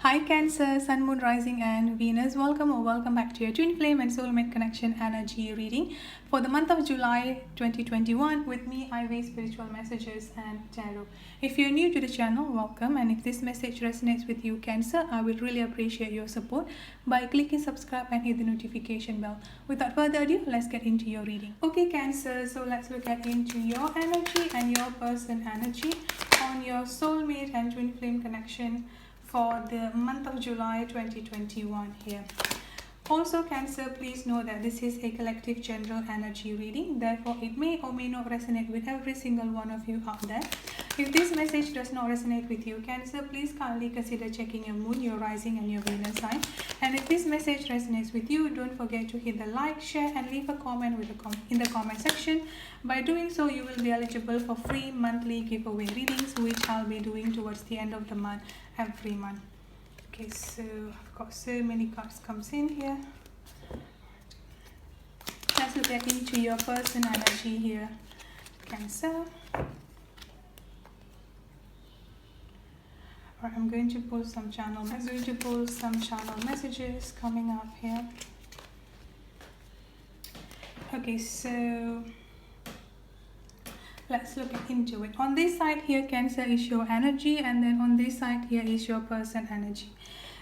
Hi Cancer, Sun, Moon, Rising and Venus. Welcome or welcome back to your Twin Flame and Soulmate Connection energy reading for the month of July 2021 with me, Ivy Spiritual Messages and Tarot. If you're new to the channel, welcome, and if this message resonates with you, Cancer, I would really appreciate your support by clicking subscribe and hit the notification bell. Without further ado, let's get into your reading. Okay Cancer, so let's look at into your energy and your person energy on your soulmate and twin flame connection for the month of July 2021 here. Also Cancer, please know that this is a collective general energy reading, therefore it may or may not resonate with every single one of you out there. If this message does not resonate with you Cancer, please kindly consider checking your moon, your rising and your Venus sign. And if this message resonates with you, don't forget to hit the like, share and leave a comment in the comment section. By doing so, you will be eligible for free monthly giveaway readings, which I'll be doing towards the end of the month every month. Okay, so I've got so many cards comes in here. Let's look at into your person energy here, Cancer. Alright, I'm going to pull some channel messages coming up here. Okay, so let's look into it. On this side here, Cancer, is your energy, and then on this side here is your person energy.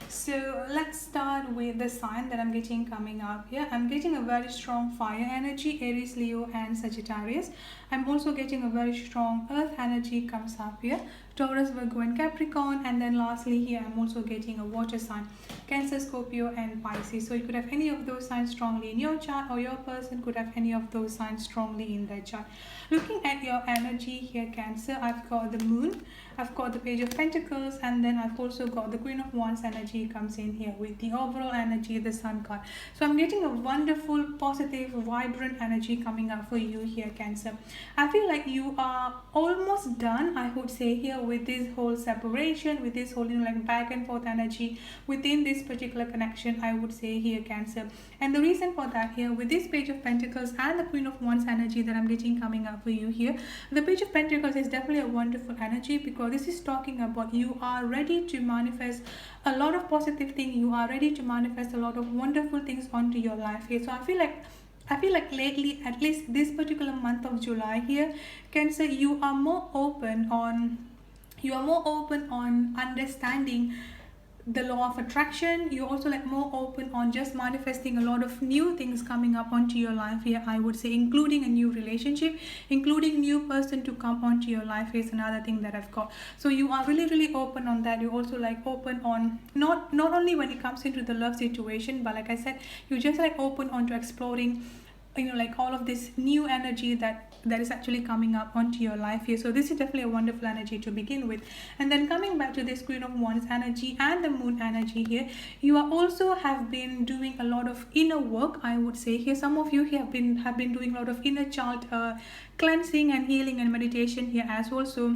So let's start with the sign that I'm getting coming up here. I'm getting a very strong fire energy, Aries, Leo and Sagittarius. I'm also getting a very strong earth energy comes up here, Taurus, Virgo and Capricorn. And then lastly here I'm also getting a water sign, Cancer, Scorpio and Pisces. So you could have any of those signs strongly in your chart, or your person could have any of those signs strongly in their chart. Looking at your energy here, Cancer, I've got the moon, I've got the page of pentacles, and then I've also got the queen of wands energy comes in here with the overall energy, the sun card. So I'm getting a wonderful, positive, vibrant energy coming up for you here, Cancer. I feel like you are almost done, I would say, here with this whole separation, with this whole like back and forth energy within this particular connection, I would say here, Cancer. And the reason for that here with this page of pentacles and the queen of wands energy that I'm getting coming up for you here, the page of pentacles is definitely a wonderful energy, because this is talking about you are ready to manifest a lot of positive things, you are ready to manifest a lot of wonderful things onto your life here. So I feel like lately, at least this particular month of July here, Cancer, you are more open on understanding the law of attraction. You're also like more open on just manifesting a lot of new things coming up onto your life here, I would say, including a new relationship, including new person to come onto your life is another thing that I've got. So you are really open on that. You're also like open on not only when it comes into the love situation, but like I said, you're just like open on to exploring, like all of this new energy that is actually coming up onto your life here. So this is definitely a wonderful energy to begin with. And then coming back to this queen of wands energy and the moon energy here, you are also have been doing a lot of inner work, I would say here. Some of you here have been doing a lot of inner child cleansing and healing and meditation here as well. So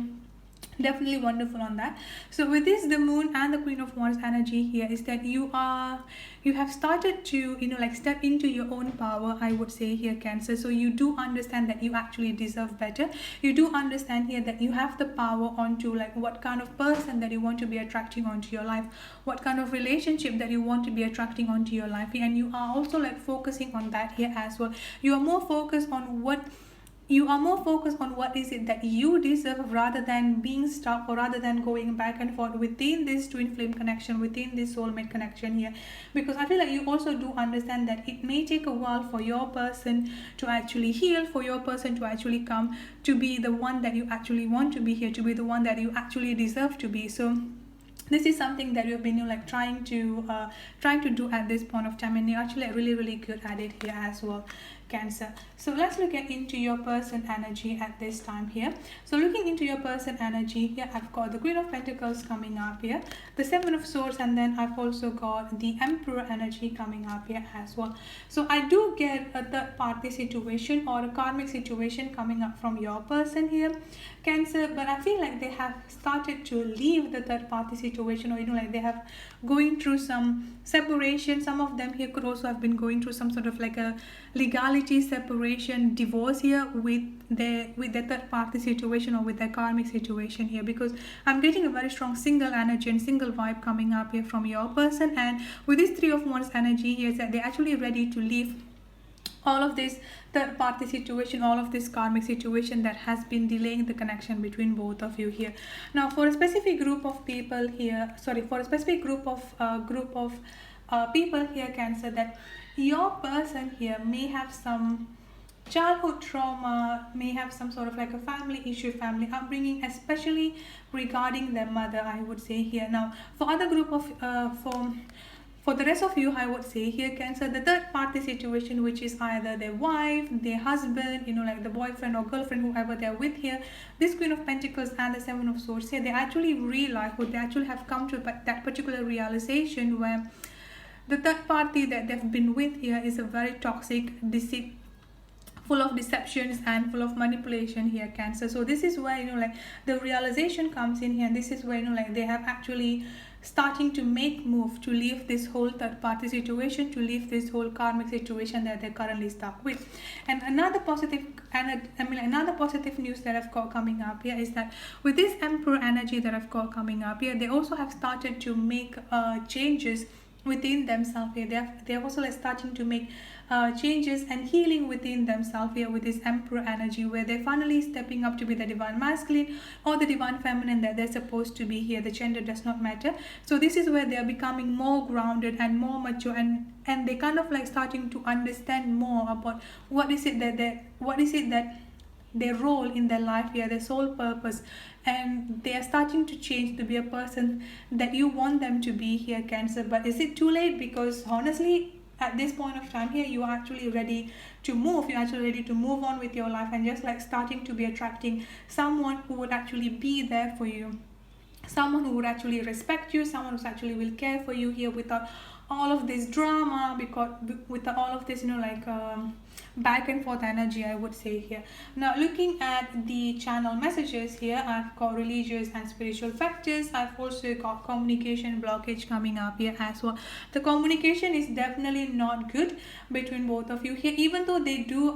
definitely wonderful on that. So with this, the moon and the queen of wands energy here is that you have started to like step into your own power, I would say here, Cancer. So you do understand that you actually deserve better. You do understand here that you have the power onto like what kind of person that you want to be attracting onto your life, what kind of relationship that you want to be attracting onto your life, and you are also like focusing on that here as well. You are more focused on what is it that you deserve, rather than being stuck, or rather than going back and forth within this twin flame connection, within this soulmate connection here. Because I feel like you also do understand that it may take a while for your person to actually heal, for your person to actually come to be the one that you actually want to be here, to be the one that you actually deserve to be. So this is something that you've been like trying to do at this point of time, and you're actually really good at it here as well, Cancer. So let's look at into your person energy at this time here. So looking into your person energy here, I've got the queen of pentacles coming up here, the seven of swords, and then I've also got the emperor energy coming up here as well. So I do get a third party situation or a karmic situation coming up from your person here, Cancer, but I feel like they have started to leave the third party situation, or like they have going through some separation. Some of them here could also have been going through some sort of like a legality duality, separation, divorce here with the third party situation or with their karmic situation here, because I'm getting a very strong single energy and single vibe coming up here from your person. And with this Three of Wands energy here, is that they're actually ready to leave all of this third party situation, all of this karmic situation that has been delaying the connection between both of you here. Now for a specific group of people here, for a specific group of people here, Cancer, that your person here may have some childhood trauma, may have some sort of like a family issue, family upbringing, especially regarding their mother, I would say here. Now for other group of for the rest of you, I would say here, Cancer, the third party situation, which is either their wife, their husband, like the boyfriend or girlfriend, whoever they're with here, this Queen of Pentacles and the Seven of Swords here, they actually realize, or they actually have come to that particular realization where the third party that they've been with here is a very toxic, deceit, full of deceptions and full of manipulation here, Cancer. So this is where the realization comes in here, and this is where they have actually starting to make move to leave this whole third party situation, to leave this whole karmic situation that they're currently stuck with. And another positive news that I've got coming up here is that with this Emperor energy that I've got coming up here, they also have started to make changes within themselves here. They're also starting to make changes and healing within themselves here with this Emperor energy, where they're finally stepping up to be the divine masculine or the divine feminine that they're supposed to be here. The gender does not matter. So this is where they're becoming more grounded and more mature, and they kind of starting to understand more about what is it that their role in their life here, their sole purpose, and they are starting to change to be a person that you want them to be here, Cancer. But is it too late? Because honestly, at this point of time here, you are actually ready to move. You're actually ready to move on with your life and just starting to be attracting someone who would actually be there for you, someone who would actually respect you, someone who actually will care for you here without all of this drama, because with all of this back and forth energy, I would say here. Now looking at the channel messages here, I've got religious and spiritual factors. I've also got communication blockage coming up here as well. The communication is definitely not good between both of you here, even though they do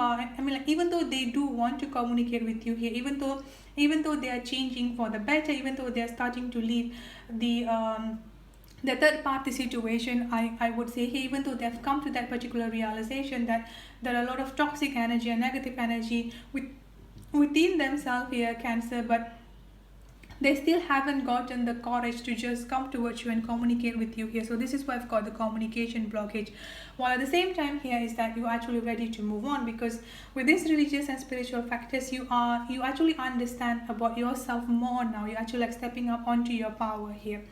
even though they do want to communicate with you here, even though they are changing for the better, even though they are starting to leave the third party situation, I would say here, even though they've come to that particular realization that there are a lot of toxic energy and negative energy within themselves here, Cancer, but they still haven't gotten the courage to just come towards you and communicate with you here. So this is why I've got the communication blockage. While at the same time here is that you're actually ready to move on, because with these religious and spiritual factors, you actually understand about yourself more now. You're actually stepping up onto your power here.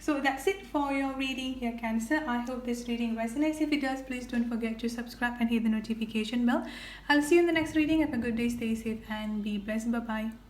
So that's it for your reading here, Cancer. I hope this reading resonates. If it does, please don't forget to subscribe and hit the notification bell. I'll see you in the next reading. Have a good day, stay safe and be blessed. Bye-bye.